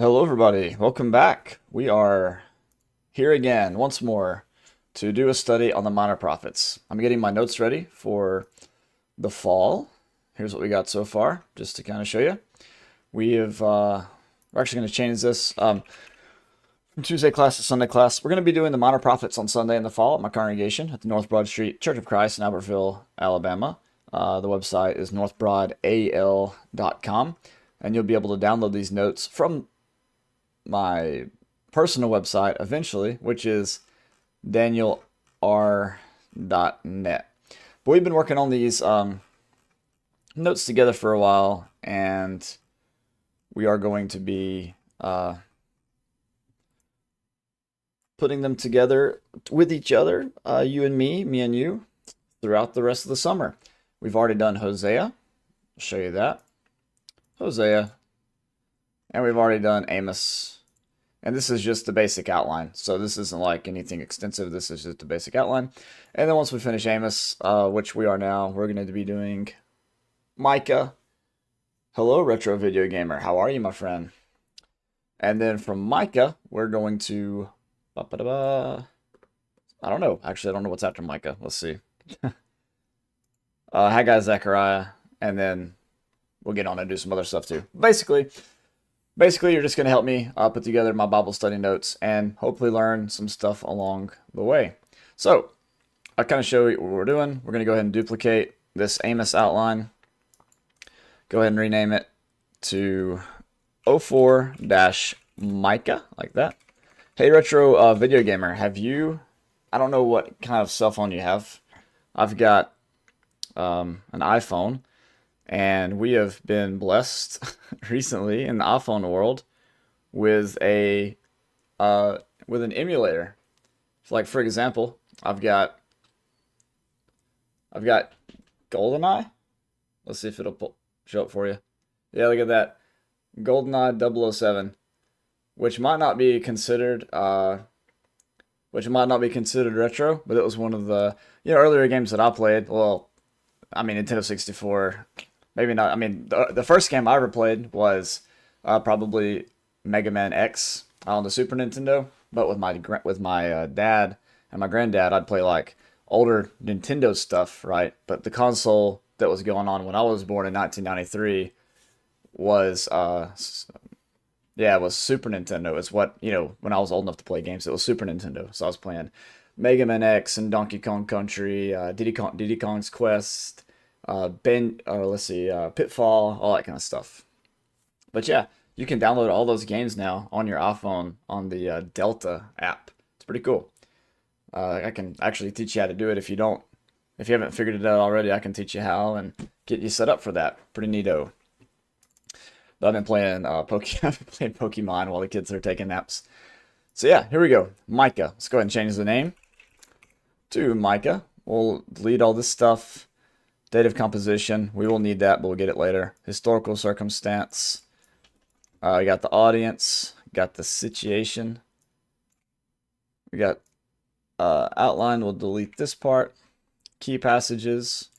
Hello, everybody. Welcome back. We are here again, once more, to do a study on the minor prophets. I'm getting my notes ready for the fall. Here's what we got so far, just to kind of show you. We're actually going to change this from Tuesday class to Sunday class. We're going to be doing the minor prophets on Sunday in the fall at my congregation at the North Broad Street Church of Christ in Albertville, Alabama. The website is northbroadal.com, and you'll be able to download these notes from my personal website eventually, which is danielr.net. But we've been working on these notes together for a while, and we are going to be putting them together with each other, you and me and you, throughout the rest of the summer. We've already done Hosea. I'll show you that. Hosea. And we've already done Amos. And this is just the basic outline. So this isn't like anything extensive. This is just a basic outline. And then once we finish Amos, which we are now, we're going to be doing Micah. Hello, Retro Video Gamer. How are you, my friend? And then from Micah, we're going to... I don't know. Actually, I don't know what's after Micah. Let's see. Haggai, Zechariah. And then we'll get on and do some other stuff too. Basically, you're just going to help me put together my Bible study notes and hopefully learn some stuff along the way. So, I'll kind of show you what we're doing. We're going to go ahead and duplicate this Amos outline. Go ahead and rename it to 04-Micah, like that. Hey, Retro Video Gamer, I don't know what kind of cell phone you have. I've got an iPhone. And we have been blessed recently in the iPhone world with an emulator. So like, for example, I've got GoldenEye. Let's see if it'll show up for you. Yeah, look at that. GoldenEye 007, which might not be considered retro, but it was one of the earlier games that I played. Well, I mean, Nintendo 64. Maybe not. I mean, the first game I ever played was probably Mega Man X on the Super Nintendo. But with my dad and my granddad, I'd play like older Nintendo stuff, right? But the console that was going on when I was born in 1993 was it was Super Nintendo. It's what when I was old enough to play games, it was Super Nintendo. So I was playing Mega Man X and Donkey Kong Country, Diddy Kong's Quest. Pitfall, all that kind of stuff. But yeah, you can download all those games now on your iPhone on the Delta app. It's pretty cool. I can actually teach you how to do it if you haven't figured it out already. I can teach you how and get you set up for that. Pretty neato. But I've been playing Pokemon while the kids are taking naps. So yeah, here we go. Micah. Let's go ahead and change the name to Micah. We'll delete all this stuff. Date of composition, we will need that, but we'll get it later. Historical circumstance. We got the audience, got the situation. We got outline, we'll delete this part. Key passages.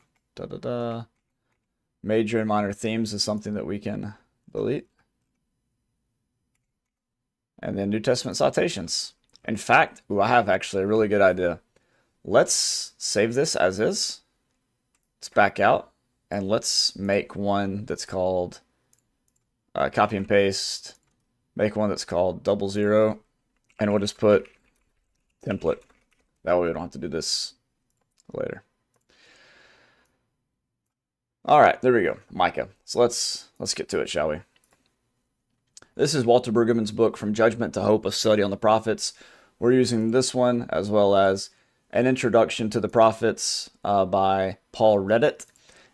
Major and minor themes is something that we can delete. And then New Testament citations. In fact, I have actually a really good idea. Let's save this as is. Let's back out and let's make one that's called copy and paste. Make one that's called 00, and we'll just put template. That way we don't have to do this later. All right, there we go, Micah. So let's get to it, shall we? This is Walter Brueggemann's book From Judgment to Hope: A Study on the Prophets. We're using this one as well as An Introduction to the Prophets by Paul Reddit.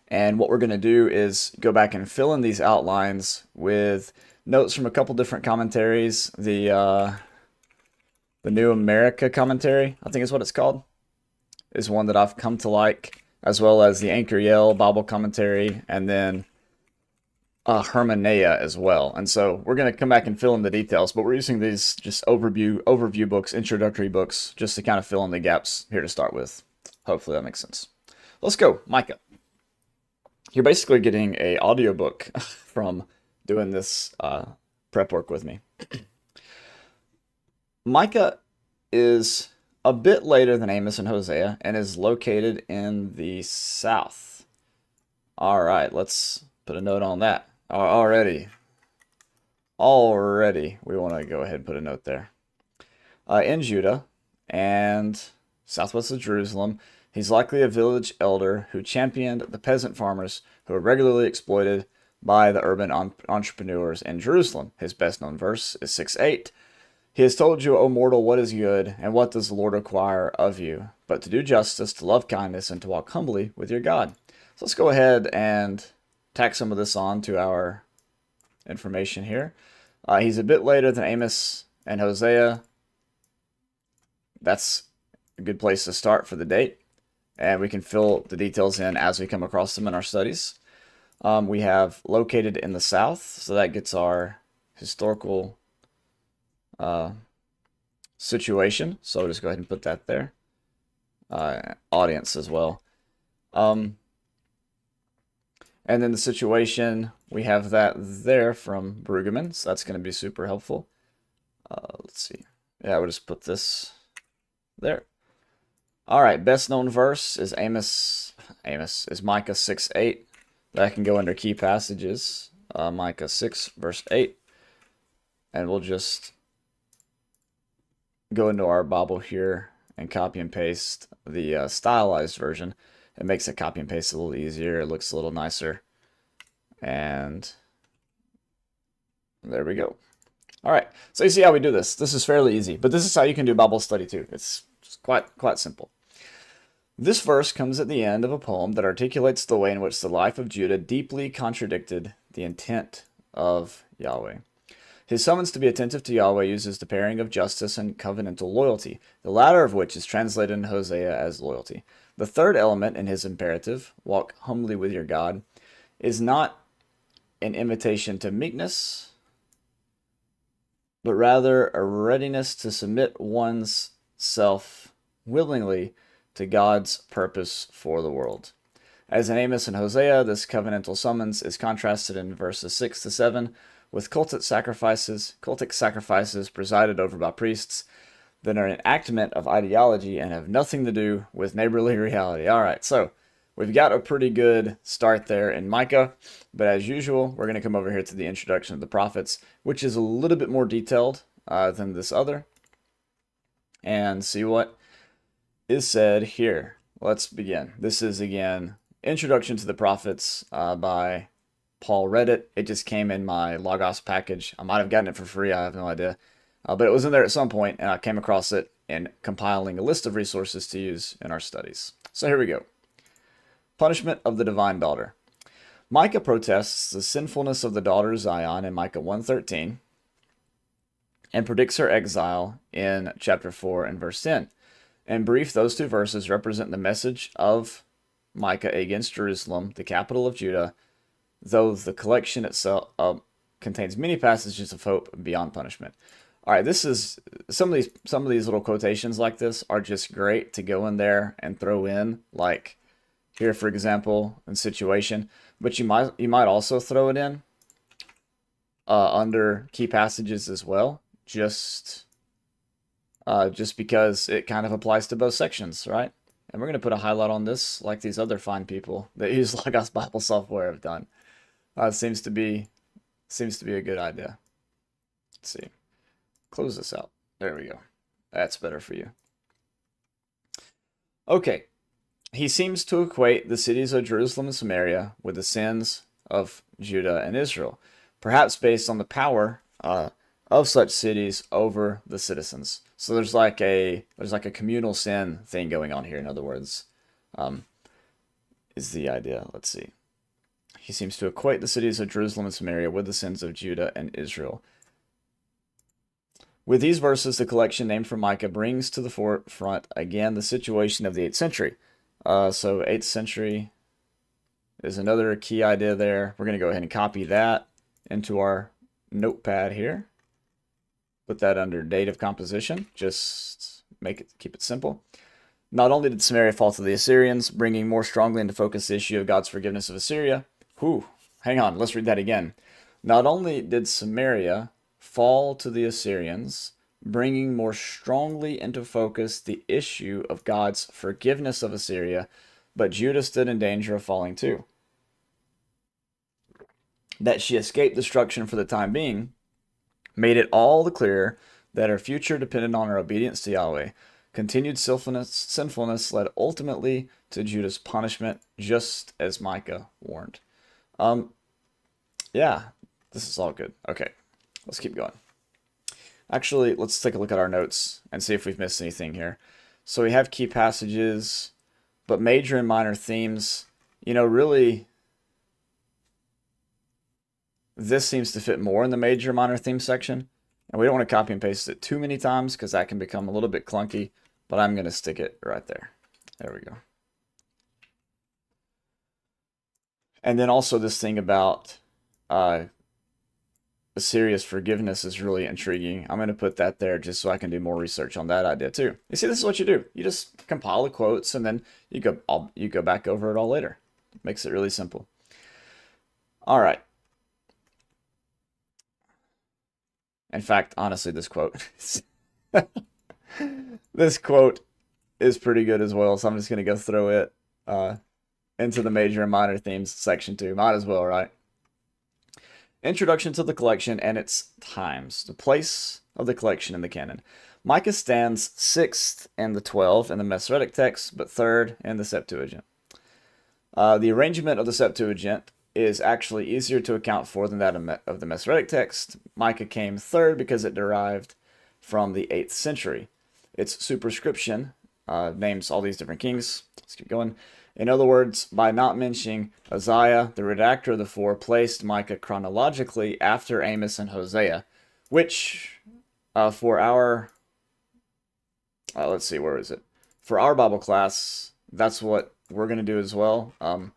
And what we're going to do is go back and fill in these outlines with notes from a couple different commentaries. The New America commentary, I think is what it's called, is one that I've come to like, as well as the Anchor Yell Bible commentary, and then Hermeneia as well. And so we're going to come back and fill in the details, but we're using these just overview books, introductory books, just to kind of fill in the gaps here to start with. Hopefully that makes sense. Let's go, Micah. You're basically getting a audiobook from doing this prep work with me. Micah is a bit later than Amos and Hosea and is located in the south. All right, let's put a note on that. Already, we want to go ahead and put a note there. In Judah and southwest of Jerusalem, he's likely a village elder who championed the peasant farmers who were regularly exploited by the urban entrepreneurs in Jerusalem. His best known verse is 6:8. He has told you, O mortal, what is good, and what does the Lord require of you, but to do justice, to love kindness, and to walk humbly with your God. So let's go ahead and tack some of this on to our information here. He's a bit later than Amos and Hosea. That's a good place to start for the date, and we can fill the details in as we come across them in our studies. We have located in the south, so that gets our historical situation. So I'll just go ahead and put that there. Audience as well. And then the situation, we have that there from Brueggemann, so that's going to be super helpful. Let's see. Yeah, we'll just put this there. All right, best known verse is is Micah 6:8. That can go under key passages. Micah 6 verse 8. And we'll just go into our Bible here and copy and paste the stylized version. It makes it copy and paste a little easier. It looks a little nicer. And there we go. All right, so you see how we do this. This is fairly easy, but this is how you can do Bible study too. It's just quite simple. This verse comes at the end of a poem that articulates the way in which the life of Judah deeply contradicted the intent of Yahweh. His summons to be attentive to Yahweh uses the pairing of justice and covenantal loyalty, the latter of which is translated in Hosea as loyalty. The third element in his imperative, walk humbly with your God, is not an invitation to meekness, but rather a readiness to submit one's self willingly to God's purpose for the world. As in Amos and Hosea, this covenantal summons is contrasted in verses 6 to 7 with cultic sacrifices presided over by priests that are an enactment of ideology and have nothing to do with neighborly reality. All right, so we've got a pretty good start there in Micah, but as usual, we're going to come over here to the introduction of the prophets, which is a little bit more detailed than this other, and see what is said here. Let's begin. This is, again, Introduction to the Prophets by Paul. Read it. It just came in my Logos package. I might have gotten it for free. I have no idea. But it was in there at some point, and I came across it in compiling a list of resources to use in our studies. So here we go. Punishment of the Divine Daughter. Micah protests the sinfulness of the daughter of Zion in Micah 1:13 and predicts her exile in chapter 4 and verse 10. In brief, those two verses represent the message of Micah against Jerusalem, the capital of Judah, though the collection itself contains many passages of hope beyond punishment. All right, this is some of these little quotations like this are just great to go in there and throw in, like here, for example, in situation. But you might also throw it in under key passages as well, just because it kind of applies to both sections, right? And we're going to put a highlight on this like these other fine people that use Logos Bible software have done. Seems to be a good idea. Let's see. Close this out. There we go. That's better for you. Okay. He seems to equate the cities of Jerusalem and Samaria with the sins of Judah and Israel, perhaps based on the power of such cities over the citizens. So there's like a communal sin thing going on here. In other words, is the idea. Let's see. He seems to equate the cities of Jerusalem and Samaria with the sins of Judah and Israel. With these verses, the collection named for Micah brings to the forefront again the situation of the 8th century. So 8th century is another key idea there. We're going to go ahead and copy that into our notepad here. Put that under date of composition. Just keep it simple. Not only did Samaria fall to the Assyrians, bringing more strongly into focus the issue of God's forgiveness of Assyria. Hang on, let's read that again. Not only did Samaria fall to the Assyrians, bringing more strongly into focus the issue of God's forgiveness of Assyria, but Judah stood in danger of falling too. That she escaped destruction for the time being made it all the clearer that her future depended on her obedience to Yahweh. Continued sinfulness led ultimately to Judah's punishment, just as Micah warned. Yeah, this is all good. Okay, let's keep going. Actually, let's take a look at our notes and see if we've missed anything here. So we have key passages, but major and minor themes. You know, really, this seems to fit more in the major minor theme section. And we don't want to copy and paste it too many times because that can become a little bit clunky, but I'm going to stick it right there. There we go. And then also this thing about Assyria's forgiveness is really intriguing. I'm going to put that there just so I can do more research on that idea too. You see, this is what you do. You just compile the quotes and then you go back over it all later. It makes it really simple. All right. In fact, honestly, this quote is pretty good as well. So I'm just going to go throw it into the major and minor themes section too. Might as well, right? Introduction to the collection and its times. The place of the collection in the canon. Micah stands 6th in the 12 in the Masoretic text, but 3rd in the Septuagint. The arrangement of the Septuagint is actually easier to account for than that of the Masoretic text. Micah came 3rd because it derived from the 8th century. Its superscription names all these different kings. Let's keep going. In other words, by not mentioning Uzziah, the redactor of the four placed Micah chronologically after Amos and Hosea, which for our, let's see, where is it? For our Bible class, that's what we're going to do as well. We're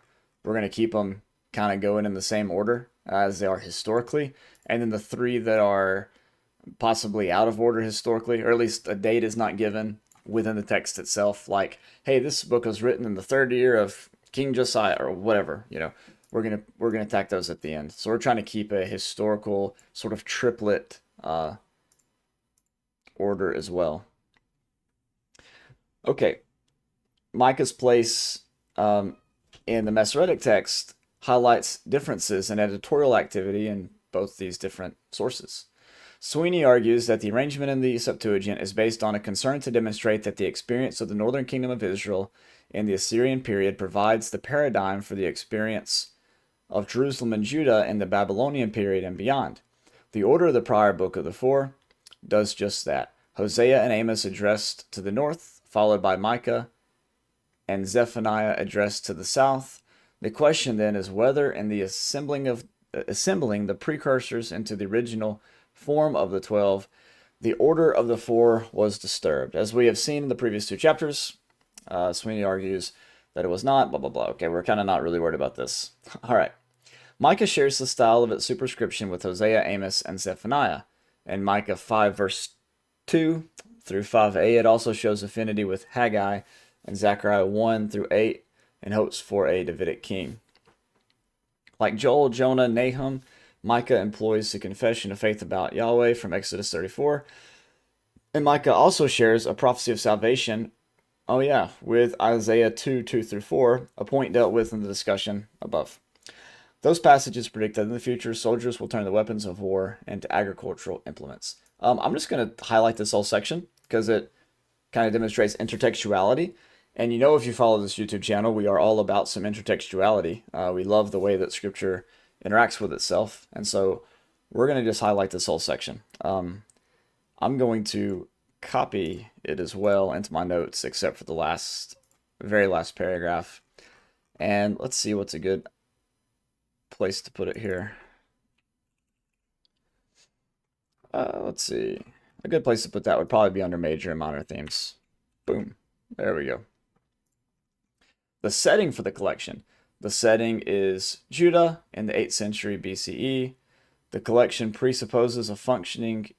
going to keep them kind of going in the same order as they are historically. And then the three that are possibly out of order historically, or at least a date is not given within the text itself, like, hey, this book was written in the 3rd year of King Josiah or whatever, you know, we're gonna tack those at the end. So we're trying to keep a historical sort of triplet order as well. Okay, Micah's place in the Masoretic text highlights differences in editorial activity in both these different sources. Sweeney argues that the arrangement in the Septuagint is based on a concern to demonstrate that the experience of the northern kingdom of Israel in the Assyrian period provides the paradigm for the experience of Jerusalem and Judah in the Babylonian period and beyond. The order of the prior book of the four does just that. Hosea and Amos addressed to the north, followed by Micah and Zephaniah addressed to the south. The question then is whether in the assembling the precursors into the original form of the 12, the order of the four was disturbed. As we have seen in the previous 2 chapters, Sweeney argues that it was not, blah, blah, blah. Okay, we're kind of not really worried about this. All right. Micah shares the style of its superscription with Hosea, Amos, and Zephaniah. In Micah 5, verse 2 through 5a, it also shows affinity with Haggai and Zechariah 1 through 8 and hopes for a Davidic king. Like Joel, Jonah, Nahum, Micah employs the confession of faith about Yahweh from Exodus 34. And Micah also shares a prophecy of salvation, with Isaiah 2 through 4, a point dealt with in the discussion above. Those passages predict that in the future, soldiers will turn the weapons of war into agricultural implements. I'm just going to highlight this whole section because it kind of demonstrates intertextuality. And you know, if you follow this YouTube channel, we are all about some intertextuality. We love the way that Scripture interacts with itself. And so we're going to just highlight this whole section. I'm going to copy it as well into my notes, except for the very last paragraph. And let's see what's a good place to put it here. Let's see. A good place to put that would probably be under major and minor themes. Boom. There we go. The setting for the collection. The setting is Judah in the 8th century BCE. The collection presupposes a functioning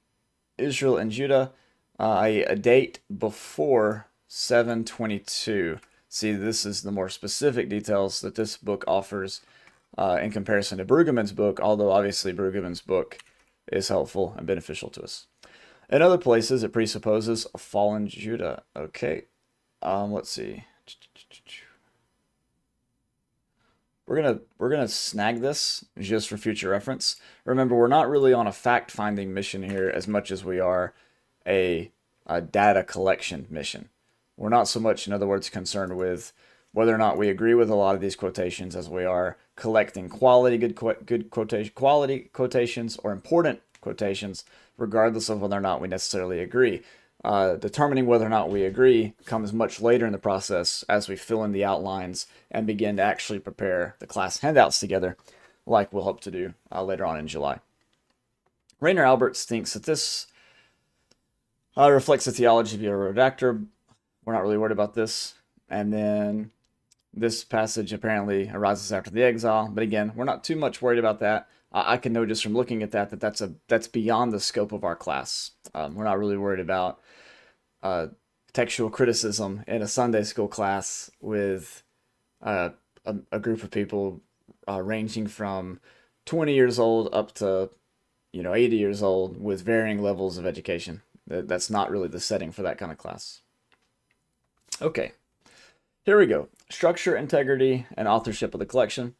Israel and Judah, a date before 722. See, this is the more specific details that this book offers in comparison to Brueggemann's book, although obviously Brueggemann's book is helpful and beneficial to us. In other places, it presupposes a fallen Judah. Okay, let's see. We're gonna snag this just for future reference. Remember, we're not really on a fact-finding mission here as much as we are a data collection mission. We're not so much, in other words, concerned with whether or not we agree with a lot of these quotations as we are collecting quality quotations or important quotations, regardless of whether or not we necessarily agree. Determining whether or not we agree comes much later in the process as we fill in the outlines and begin to actually prepare the class handouts together, like we'll hope to do later on in July. Rainer Alberts thinks that this reflects the theology of a redactor. We're not really worried about this. And then this passage apparently arises after the exile, but again, we're not too much worried about that. I can know just from looking at that that's beyond the scope of our class. We're not really worried about textual criticism in a Sunday school class with a group of people ranging from 20 years old up to 80 years old with varying levels of education. That's not really the setting for that kind of class. Okay, here we go. Structure, integrity, and authorship of the collection.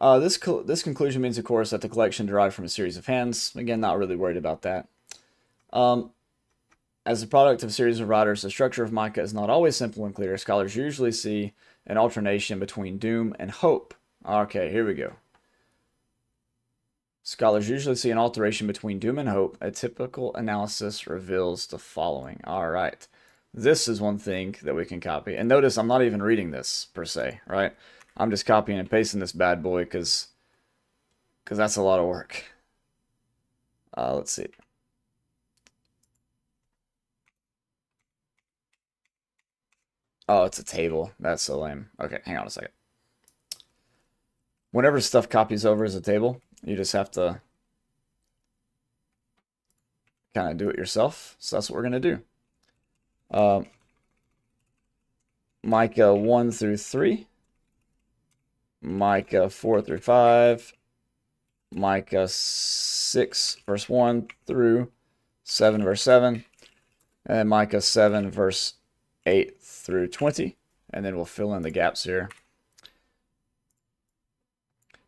This conclusion means, of course, that the collection derived from a series of hands. Again, not really worried about that. As a product of a series of writers, the structure of Micah is not always simple and clear. Scholars usually see an alternation between doom and hope. Okay, here we go. Scholars usually see an alteration between doom and hope. A typical analysis reveals the following. All right. This is one thing that we can copy. And notice I'm not even reading this, per se, right? I'm just copying and pasting this bad boy because that's a lot of work. Let's see. Oh, it's a table. That's so lame. Okay, hang on a second. Whenever stuff copies over as a table, you just have to kind of do it yourself. So that's what we're going to do. Micah 1 through 3. Micah 4 through 5. Micah 6 verse 1 through 7 verse 7. And Micah 7 verse 8 through 20, and then we'll fill in the gaps here.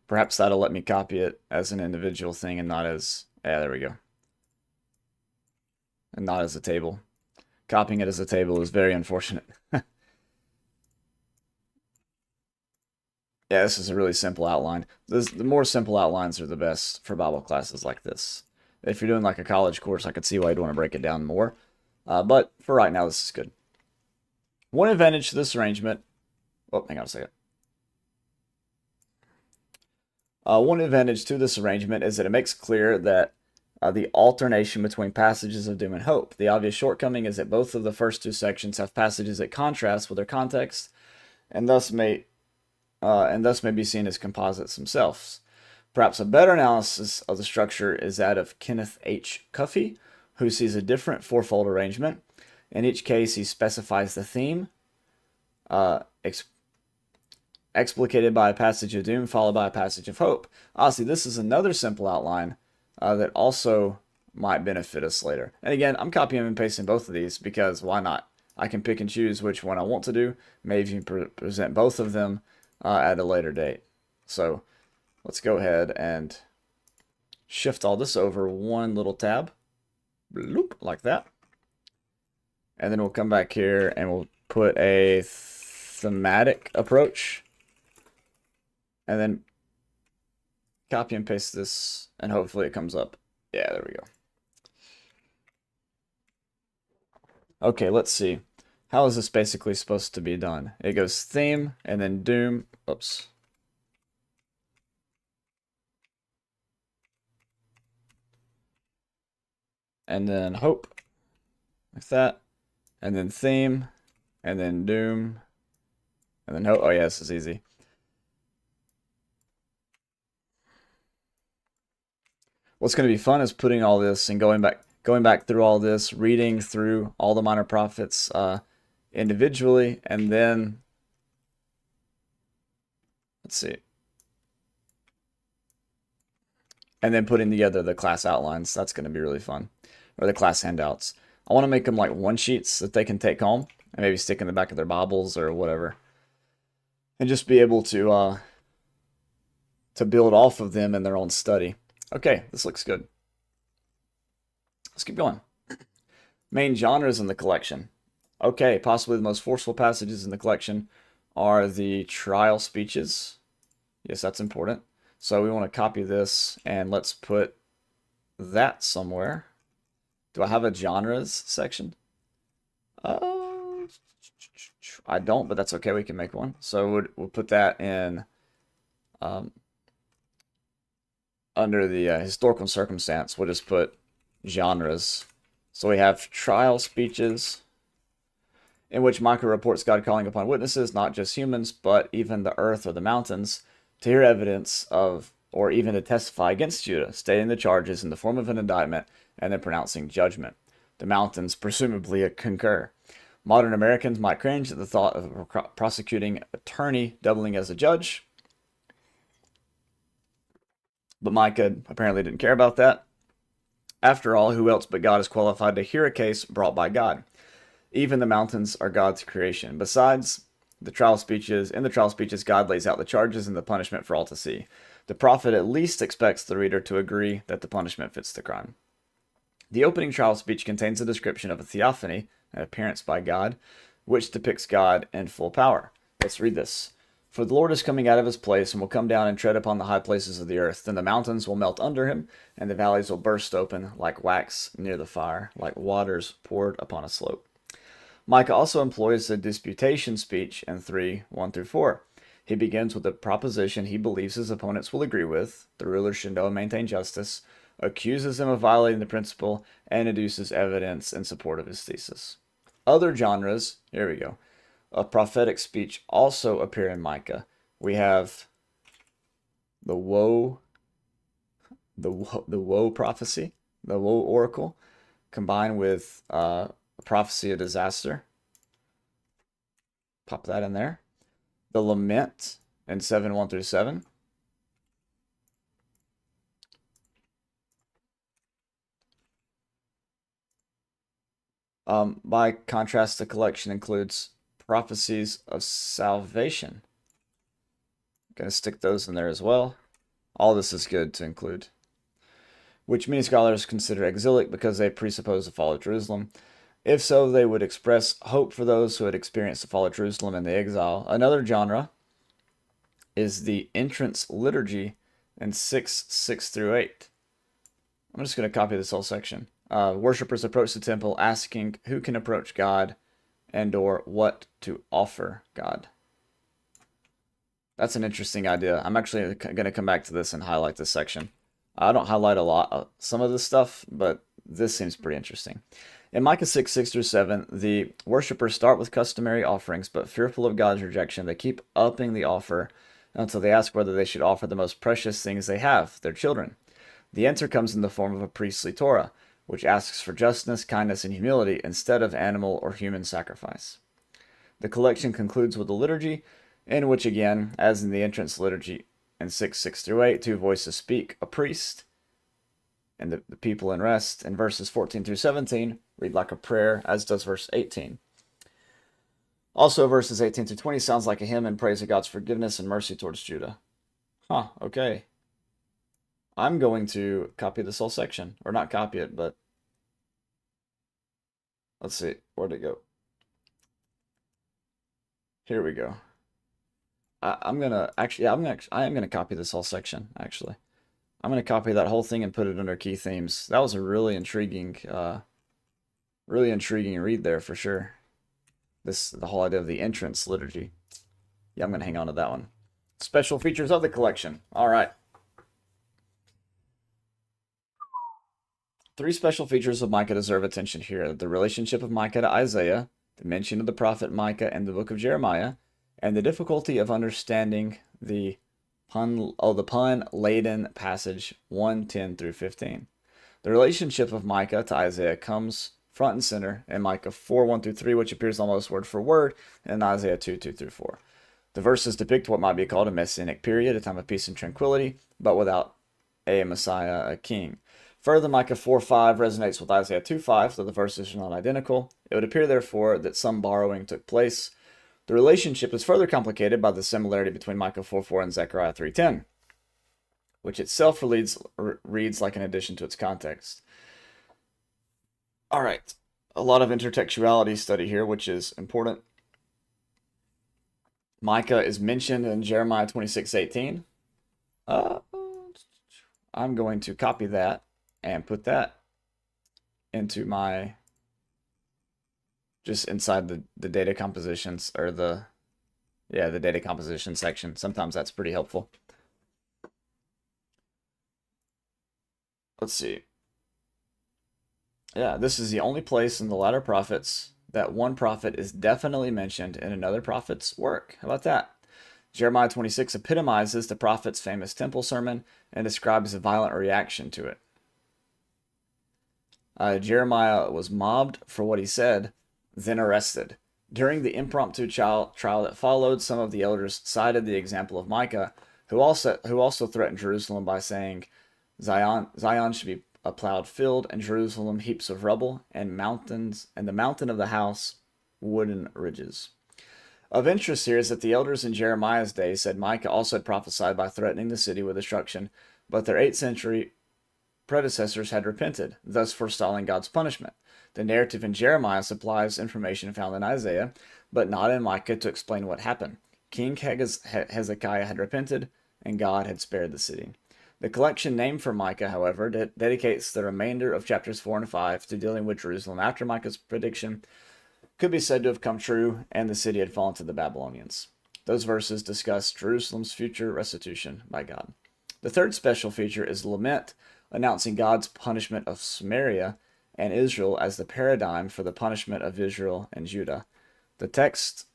Perhaps that'll let me copy it as an individual thing and not as, yeah, there we go. And not as a table. Copying it as a table is very unfortunate. Yeah, this is a really simple outline. The more simple outlines are the best for Bible classes like this. If you're doing like a college course, I could see why you'd want to break it down more. But for right now, this is good. One advantage to this arrangement, oh, hang on a second. One advantage to this arrangement is that it makes clear that the alternation between passages of doom and hope. The obvious shortcoming is that both of the first two sections have passages that contrast with their context, and thus may be seen as composites themselves. Perhaps a better analysis of the structure is that of Kenneth H. Cuffey, who sees a different fourfold arrangement. In each case, he specifies the theme, explicated by a passage of doom, followed by a passage of hope. See, this is another simple outline that also might benefit us later. And again, I'm copying and pasting both of these because why not? I can pick and choose which one I want to do, maybe even present both of them at a later date. So let's go ahead and shift all this over one little tab, bloop, like that. And then we'll come back here and we'll put a thematic approach. And then copy and paste this, and hopefully it comes up. Yeah, there we go. Okay, let's see. How is this basically supposed to be done? It goes theme, and then doom. Oops. And then hope, like that. And then theme, and then doom, and then hope. Oh yeah, this is easy. What's going to be fun is putting all this and going back through all this, reading through all the minor prophets individually, and then let's see. and then putting together the class outlines. That's going to be really fun. Or the class handouts. I want to make them like one sheets that they can take home and maybe stick in the back of their Bibles or whatever. And just be able to build off of them in their own study. Okay, this looks good. Let's keep going. Main genres in the collection. Okay, possibly the most forceful passages in the collection are the trial speeches. Yes, that's important. So we want to copy this and let's put that somewhere. Do I have a genres section? I don't, but that's okay. We can make one. So we'll put that in under the historical circumstance. We'll just put genres. So we have trial speeches, in which Micah reports God calling upon witnesses, not just humans, but even the earth or the mountains, to hear evidence of, or even to testify against Judah, stating the charges in the form of an indictment, and then pronouncing judgment. The mountains presumably concur. Modern Americans might cringe at the thought of a prosecuting attorney doubling as a judge, but Micah apparently didn't care about that. After all, who else but God is qualified to hear a case brought by God? Even the mountains are God's creation. Besides, in the trial speeches, God lays out the charges and the punishment for all to see. The prophet at least expects the reader to agree that the punishment fits the crime. The opening trial speech contains a description of a theophany, an appearance by God, which depicts God in full power. Let's read this. For the Lord is coming out of his place and will come down and tread upon the high places of the earth. Then the mountains will melt under him, and the valleys will burst open like wax near the fire, like waters poured upon a slope. Micah also employs a disputation speech in 3:1-4. He begins with a proposition he believes his opponents will agree with. The ruler should know and maintain justice, accuses them of violating the principle, and adduces evidence in support of his thesis. Other genres, here we go, of prophetic speech also appear in Micah. We have the woe prophecy, the woe oracle, combined with a prophecy of disaster. Pop that in there. The lament in 7:1-7. By contrast, the collection includes prophecies of salvation. I'm going to stick those in there as well. All this is good to include, which many scholars consider exilic because they presuppose the fall of Jerusalem. If so, they would express hope for those who had experienced the fall of Jerusalem in the exile. Another genre is the entrance liturgy in 6:6-8. I'm just going to copy this whole section. Worshippers approach the temple asking who can approach God and or what to offer God. That's an interesting idea. I'm actually going to come back to this and highlight this section. I don't highlight a lot of some of this stuff, but this seems pretty interesting. In Micah 6:6-7, the worshippers start with customary offerings, but fearful of God's rejection, they keep upping the offer until they ask whether they should offer the most precious things they have, their children. The answer comes in the form of a priestly Torah, which asks for justness, kindness, and humility instead of animal or human sacrifice. The collection concludes with a liturgy, in which again, as in the entrance liturgy in 6:6-8, two voices speak, a priest and the people in rest. In verses 14-17, read like a prayer, as does verse 18. Also, verses 18-20 sounds like a hymn in praise of God's forgiveness and mercy towards Judah. Okay. I'm going to copy this whole section. Or not copy it, but let's see. Where'd it go? Here we go. I am gonna copy this whole section, actually. I'm gonna copy that whole thing and put it under key themes. That was a really intriguing read there for sure. The whole idea of the entrance liturgy. Yeah, I'm gonna hang on to that one. Special features of the collection. All right. 3 special features of Micah deserve attention here. The relationship of Micah to Isaiah, the mention of the prophet Micah in the book of Jeremiah, and the difficulty of understanding the pun-laden passage 1:10-15. The relationship of Micah to Isaiah comes front and center in Micah 4:1-3, which appears almost word for word in Isaiah 2:2-4. The verses depict what might be called a messianic period, a time of peace and tranquility, but without a Messiah, a king. Further, Micah 4:5 resonates with Isaiah 2:5, though the verses are not identical. It would appear, therefore, that some borrowing took place. The relationship is further complicated by the similarity between Micah 4:4 and Zechariah 3:10, which itself reads like an addition to its context. All right, a lot of intertextuality study here, which is important. Micah is mentioned in Jeremiah 26:18. I'm going to copy that and put that into my, just inside the data compositions, or the data composition section. Sometimes that's pretty helpful. Let's see. Yeah, this is the only place in the latter prophets that one prophet is definitely mentioned in another prophet's work. How about that? Jeremiah 26 epitomizes the prophet's famous temple sermon and describes a violent reaction to it. Jeremiah was mobbed for what he said, then arrested. During the impromptu trial that followed, some of the elders cited the example of Micah, who also threatened Jerusalem by saying, Zion should be a plowed field, and Jerusalem heaps of rubble, and mountains, and the mountain of the house wooden ridges. Of interest here is that the elders in Jeremiah's day said Micah also had prophesied by threatening the city with destruction, but their 8th century predecessors had repented, thus forestalling God's punishment. The narrative in Jeremiah supplies information found in Isaiah, but not in Micah, to explain what happened. King Hezekiah had repented, and God had spared the city. The collection named for Micah, however, dedicates the remainder of chapters 4 and 5 to dealing with Jerusalem after Micah's prediction could be said to have come true and the city had fallen to the Babylonians. Those verses discuss Jerusalem's future restitution by God. The third special feature is lament, announcing God's punishment of Samaria and Israel as the paradigm for the punishment of Israel and Judah. The text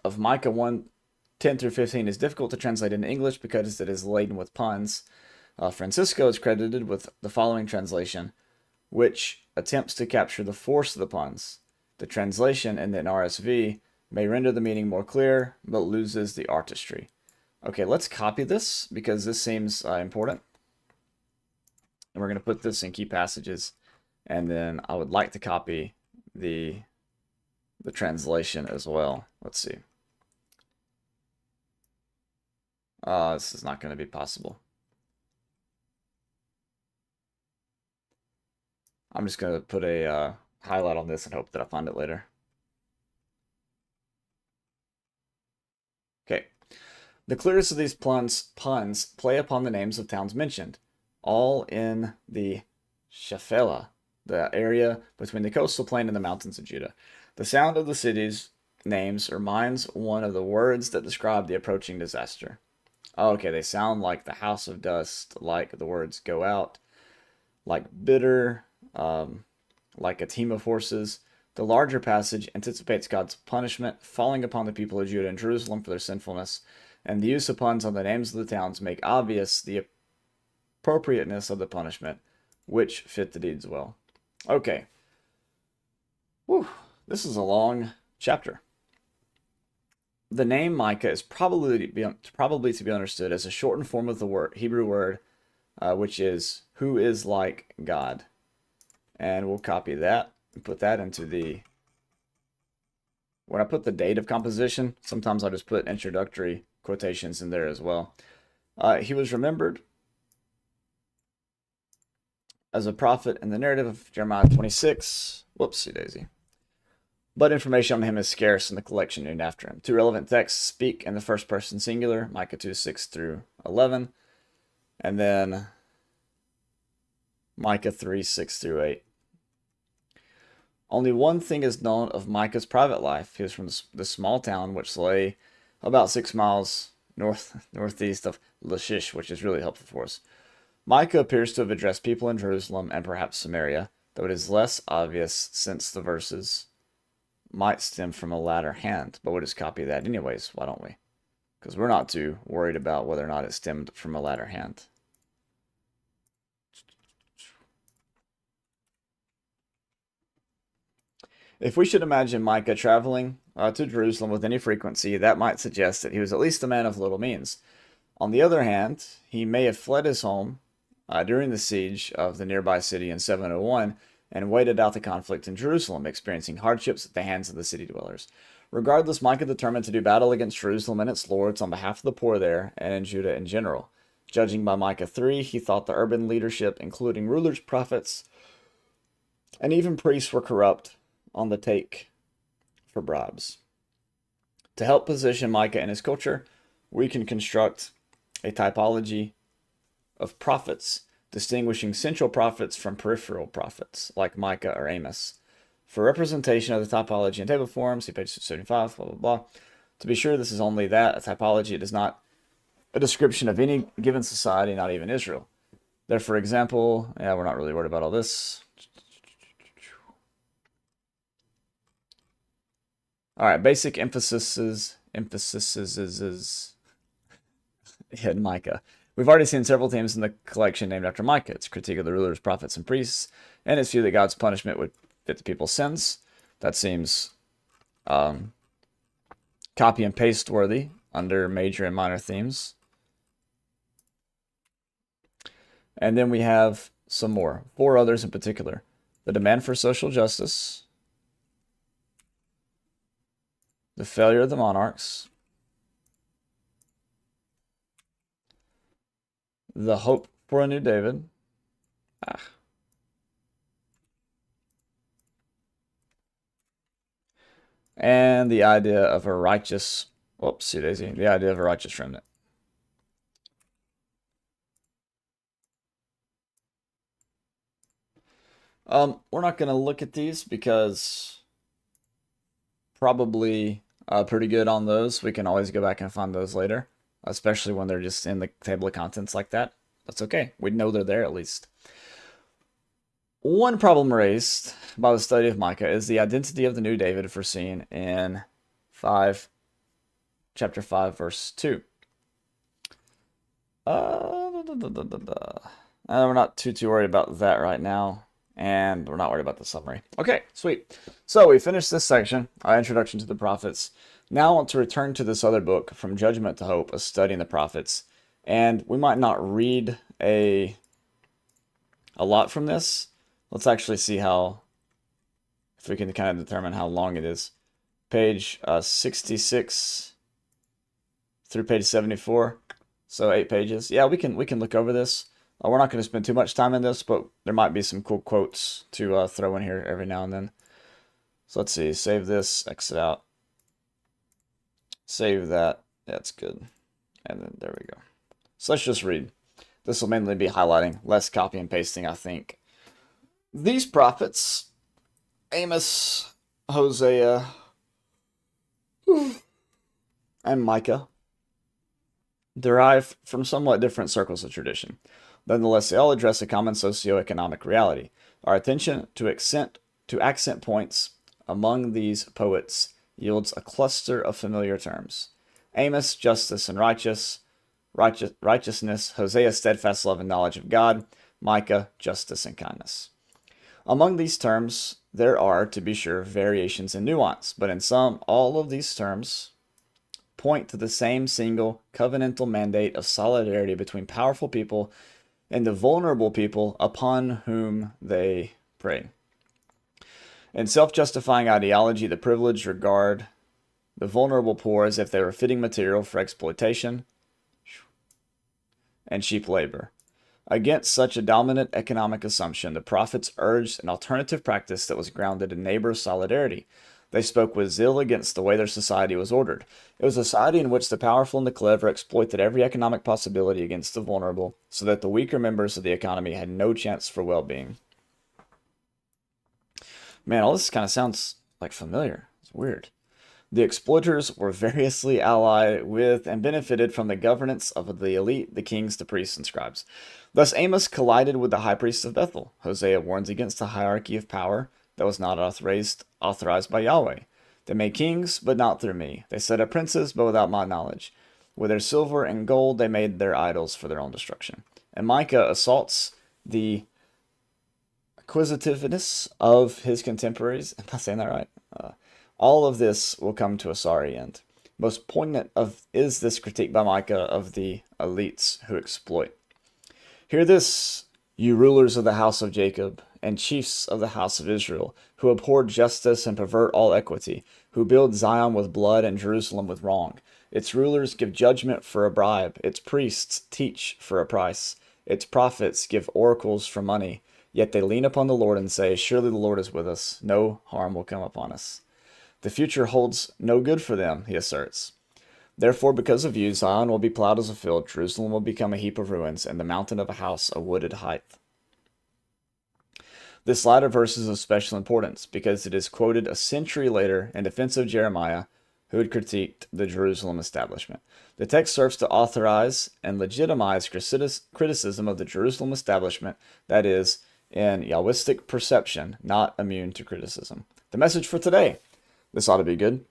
of Micah 1:10 through 15 is difficult to translate into English because it is laden with puns. Francisco is credited with the following translation, which attempts to capture the force of the puns. The translation in the RSV may render the meaning more clear, but loses the artistry. Okay, let's copy this because this seems important. And we're going to put this in key passages. And then I would like to copy the translation as well. Let's see. This is not going to be possible. I'm just going to put a highlight on this and hope that I find it later. Okay. The clearest of these puns play upon the names of towns mentioned, all in the Shephelah, the area between the coastal plain and the mountains of Judah. The sound of the cities' names reminds one of the words that describe the approaching disaster. Oh, okay, they sound like the house of dust, like the words go out, like bitter, like a team of horses. The larger passage anticipates God's punishment falling upon the people of Judah and Jerusalem for their sinfulness, and the use of puns on the names of the towns make obvious the appropriateness of the punishment, which fit the deeds well. Okay. Whew. This is a long chapter. The name Micah is probably to be understood as a shortened form of the Hebrew word, which is who is like God. And we'll copy that and put that into the... When I put the date of composition, sometimes I'll just put introductory quotations in there as well. He was remembered as a prophet in the narrative of Jeremiah 26. Whoopsie daisy. But information on him is scarce in the collection named after him. Two relevant texts speak in the first person singular, Micah 2:6 through 11, and then Micah 3:6 through 8. Only one thing is known of Micah's private life. He was from the small town which lay about 6 miles northeast of Lachish, which is really helpful for us. Micah appears to have addressed people in Jerusalem and perhaps Samaria, though it is less obvious since the verses might stem from a latter hand. But we'll just copy that anyways, why don't we? Because we're not too worried about whether or not it stemmed from a latter hand. If we should imagine Micah traveling to Jerusalem with any frequency, that might suggest that he was at least a man of little means. On the other hand, he may have fled his home during the siege of the nearby city in 701 and waited out the conflict in Jerusalem, experiencing hardships at the hands of the city dwellers. Regardless, Micah determined to do battle against Jerusalem and its lords on behalf of the poor there and in Judah in general. Judging by Micah 3, he thought the urban leadership, including rulers, prophets, and even priests, were corrupt on the take for bribes. To help position Micah in his culture, we can construct a typology of prophets, distinguishing central prophets from peripheral prophets, like Micah or Amos. For representation of the typology in table form, see page 75, blah, blah, blah. To be sure, this is only that, a typology. It is not a description of any given society, not even Israel. There, for example, yeah, we're not really worried about all this. All right, basic emphasis in Micah. We've already seen several themes in the collection named after Micah. It's critique of the rulers, prophets, and priests, and its view that God's punishment would fit the people's sins. That seems copy and paste worthy under major and minor themes. And then we have some more, 4 others in particular. The demand for social justice, the failure of the monarchs, the hope for a new David, and the idea of a righteous, whoopsie daisy, the idea of a righteous remnant. We're not going to look at these because probably pretty good on those. We can always go back and find those later, especially when they're just in the table of contents like that. That's okay. We know they're there at least. One problem raised by the study of Micah is the identity of the new David foreseen in chapter 5, verse 2. We're not too worried about that right now. And we're not worried about the summary. Okay, sweet. So we finished this section, our introduction to the prophets. Now I want to return to this other book, From Judgment to Hope, a study in the prophets. And we might not read a lot from this. Let's actually see if we can kind of determine how long it is. Page 66 through page 74. So 8 pages. Yeah, we can look over this. We're not going to spend too much time in this, but there might be some cool quotes to throw in here every now and then. So let's see. Save this. Exit out. Save that. That's good. And then there we go. So let's just read. This will mainly be highlighting, less copy and pasting, I think. These prophets, Amos, Hosea, and Micah, derive from somewhat different circles of tradition. Nonetheless, they all address a common socioeconomic reality. Our attention to accent points among these poets yields a cluster of familiar terms. Amos, justice and righteousness. Hosea, steadfast love and knowledge of God. Micah, justice and kindness. Among these terms, there are, to be sure, variations in nuance, but in sum, all of these terms point to the same single covenantal mandate of solidarity between powerful people and the vulnerable people upon whom they prey. In self-justifying ideology, the privileged regard the vulnerable poor as if they were fitting material for exploitation and cheap labor. Against such a dominant economic assumption, the prophets urged an alternative practice that was grounded in neighbor solidarity. They spoke with zeal against the way their society was ordered. It was a society in which the powerful and the clever exploited every economic possibility against the vulnerable, so that the weaker members of the economy had no chance for well-being. Man, all this kind of sounds like familiar. It's weird. The exploiters were variously allied with and benefited from the governance of the elite, the kings, the priests, and scribes. Thus Amos collided with the high priest of Bethel. Hosea warns against the hierarchy of power that was not authorized by Yahweh. They made kings, but not through me. They set up princes, but without my knowledge. With their silver and gold, they made their idols for their own destruction. And Micah assaults the acquisitiveness of his contemporaries. Am I saying that right? All of this will come to a sorry end. Most poignant is this critique by Micah of the elites who exploit. Hear this, you rulers of the house of Jacob, and chiefs of the house of Israel, who abhor justice and pervert all equity, who build Zion with blood and Jerusalem with wrong. Its rulers give judgment for a bribe, its priests teach for a price, its prophets give oracles for money. Yet they lean upon the Lord and say, surely the Lord is with us, no harm will come upon us. The future holds no good for them, he asserts. Therefore, because of you, Zion will be plowed as a field, Jerusalem will become a heap of ruins, and the mountain of a house a wooded height. This latter verse is of special importance because it is quoted a century later in defense of Jeremiah, who had critiqued the Jerusalem establishment. The text serves to authorize and legitimize criticism of the Jerusalem establishment that is, in Yahwistic perception, not immune to criticism. The message for today. This ought to be good.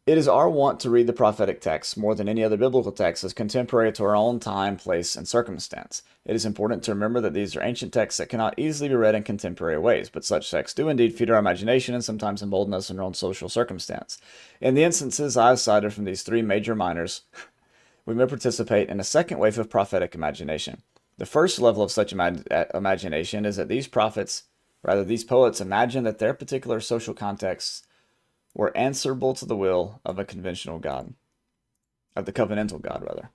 It is our wont to read the prophetic texts more than any other biblical text as contemporary to our own time, place, and circumstance. It is important to remember that these are ancient texts that cannot easily be read in contemporary ways, but such texts do indeed feed our imagination and sometimes embolden us in our own social circumstance. In the instances I have cited from these three major minors, we may participate in a second wave of prophetic imagination. The first level of such imagination is that these poets imagine that their particular social contexts were answerable to the will of a conventional God, of the covenantal God, rather.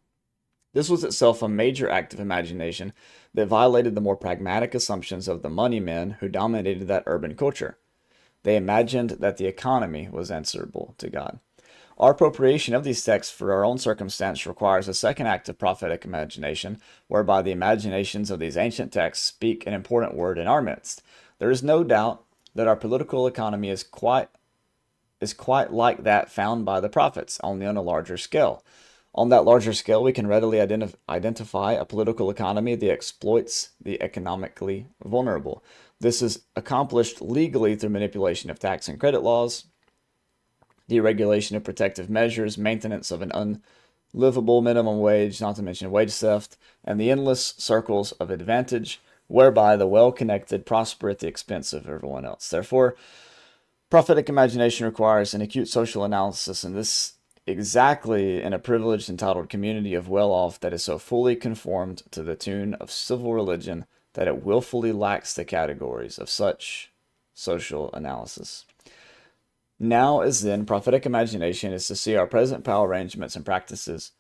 This was itself a major act of imagination that violated the more pragmatic assumptions of the money men who dominated that urban culture. They imagined that the economy was answerable to God. Our appropriation of these texts for our own circumstance requires a second act of prophetic imagination, whereby the imaginations of these ancient texts speak an important word in our midst. There is no doubt that our political economy is quite like that found by the prophets, only on a larger scale. On that larger scale, we can readily identify a political economy that exploits the economically vulnerable. This is accomplished legally through manipulation of tax and credit laws, deregulation of protective measures, maintenance of an unlivable minimum wage, not to mention wage theft, and the endless circles of advantage whereby the well-connected prosper at the expense of everyone else. Therefore, prophetic imagination requires an acute social analysis, and this exactly in a privileged, entitled community of well-off that is so fully conformed to the tune of civil religion that it willfully lacks the categories of such social analysis. Now as then, prophetic imagination is to see our present power arrangements and practices,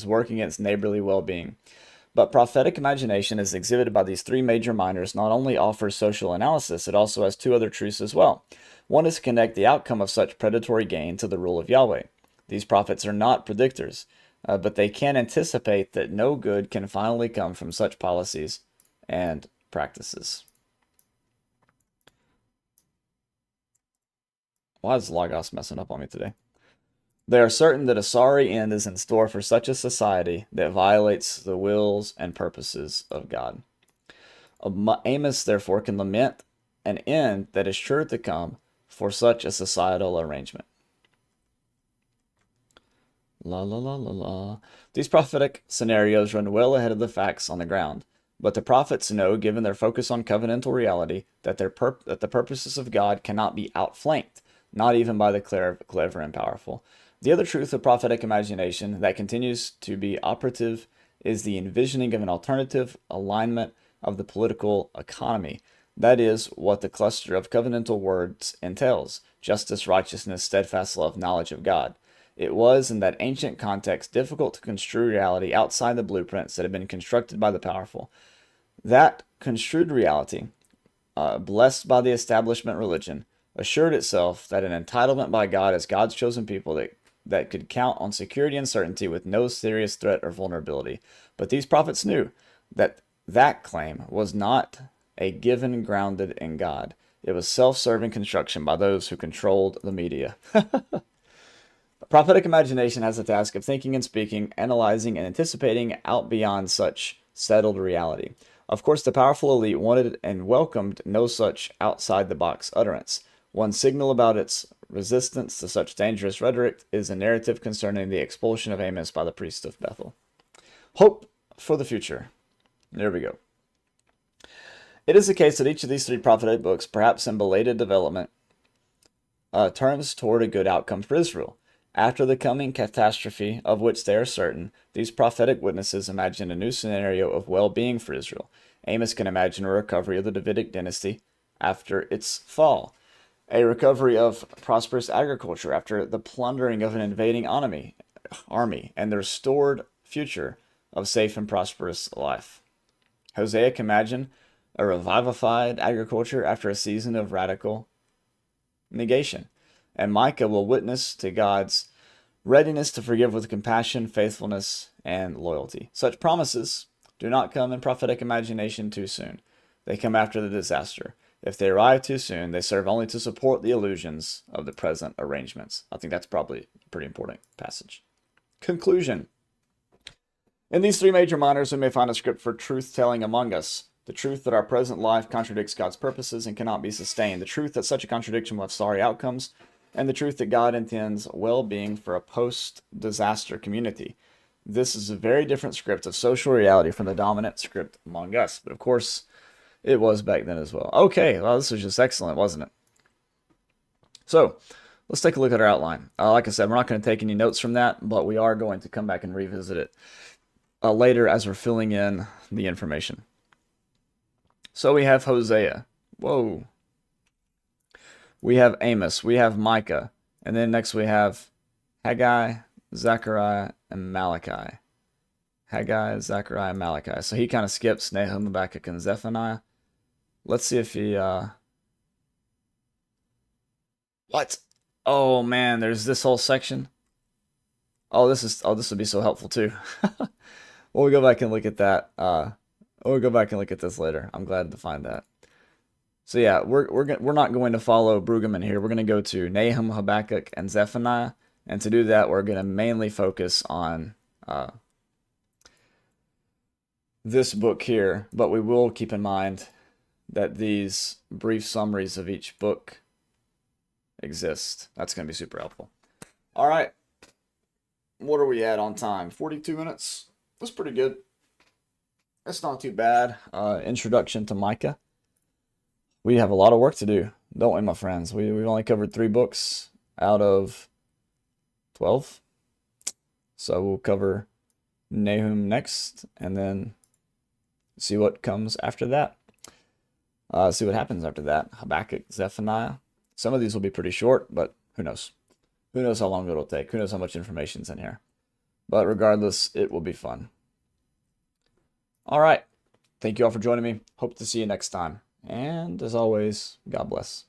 work against neighborly well-being. But prophetic imagination, as exhibited by these three major minors, not only offers social analysis, it also has two other truths as well. One is to connect the outcome of such predatory gain to the rule of Yahweh. These prophets are not predictors, but they can anticipate that no good can finally come from such policies and practices. Why is Logos messing up on me today? They are certain that a sorry end is in store for such a society that violates the wills and purposes of God. Amos, therefore, can lament an end that is sure to come for such a societal arrangement. La la la la la. These prophetic scenarios run well ahead of the facts on the ground, but the prophets know, given their focus on covenantal reality, that the purposes of God cannot be outflanked, not even by the clever and powerful. The other truth of prophetic imagination that continues to be operative is the envisioning of an alternative alignment of the political economy. That is what the cluster of covenantal words entails: justice, righteousness, steadfast love, knowledge of God. It was, in that ancient context, difficult to construe reality outside the blueprints that had been constructed by the powerful. That construed reality, blessed by the establishment religion, assured itself that an entitlement by God as God's chosen people that could count on security and certainty with no serious threat or vulnerability. But these prophets knew that that claim was not a given grounded in God. It was self-serving construction by those who controlled the media. Prophetic imagination has the task of thinking and speaking, analyzing and anticipating out beyond such settled reality. Of course, the powerful elite wanted and welcomed no such outside-the-box utterance. One signal about its resistance to such dangerous rhetoric is a narrative concerning the expulsion of Amos by the priest of Bethel. Hope for the future. There we go. It is the case that each of these three prophetic books, perhaps in belated development, turns toward a good outcome for Israel. After the coming catastrophe, of which they are certain, these prophetic witnesses imagine a new scenario of well-being for Israel. Amos can imagine a recovery of the Davidic dynasty after its fall, a recovery of prosperous agriculture after the plundering of an invading army, and the restored future of safe and prosperous life. Hosea can imagine a revivified agriculture after a season of radical negation. And Micah will witness to God's readiness to forgive with compassion, faithfulness, and loyalty. Such promises do not come in prophetic imagination too soon. They come after the disaster. If they arrive too soon, they serve only to support the illusions of the present arrangements. I think that's probably a pretty important passage. Conclusion. In these three major minors, we may find a script for truth-telling among us. The truth that our present life contradicts God's purposes and cannot be sustained. The truth that such a contradiction will have sorry outcomes. And the truth that God intends well-being for a post-disaster community. This is a very different script of social reality from the dominant script among us. But of course, it was back then as well. Okay, well, this was just excellent, wasn't it? So, let's take a look at our outline. Like I said, we're not going to take any notes from that, but we are going to come back and revisit it later as we're filling in the information. So we have Hosea. Whoa. We have Amos. We have Micah. And then next we have Haggai, Zechariah, and Malachi. Haggai, Zechariah, and Malachi. So he kind of skips Nahum, Habakkuk, and Zephaniah. Let's see if he... What? Oh, man, there's this whole section. Oh, this would be so helpful, too. We'll go back and look at that. We'll go back and look at this later. I'm glad to find that. So yeah, we're not going to follow Brueggemann here. We're going to go to Nahum, Habakkuk, and Zephaniah. And to do that, we're going to mainly focus on this book here. But we will keep in mind that these brief summaries of each book exist. That's going to be super helpful. All right. What are we at on time? 42 minutes. That's pretty good. That's not too bad. Introduction to Micah. We have a lot of work to do, don't we, my friends? We've only covered 3 books out of 12. So we'll cover Nahum next, and then see what comes after that. See what happens after that. Habakkuk, Zephaniah. Some of these will be pretty short, but who knows? Who knows how long it'll take? Who knows how much information's in here? But regardless, it will be fun. All right. Thank you all for joining me. Hope to see you next time. And as always, God bless.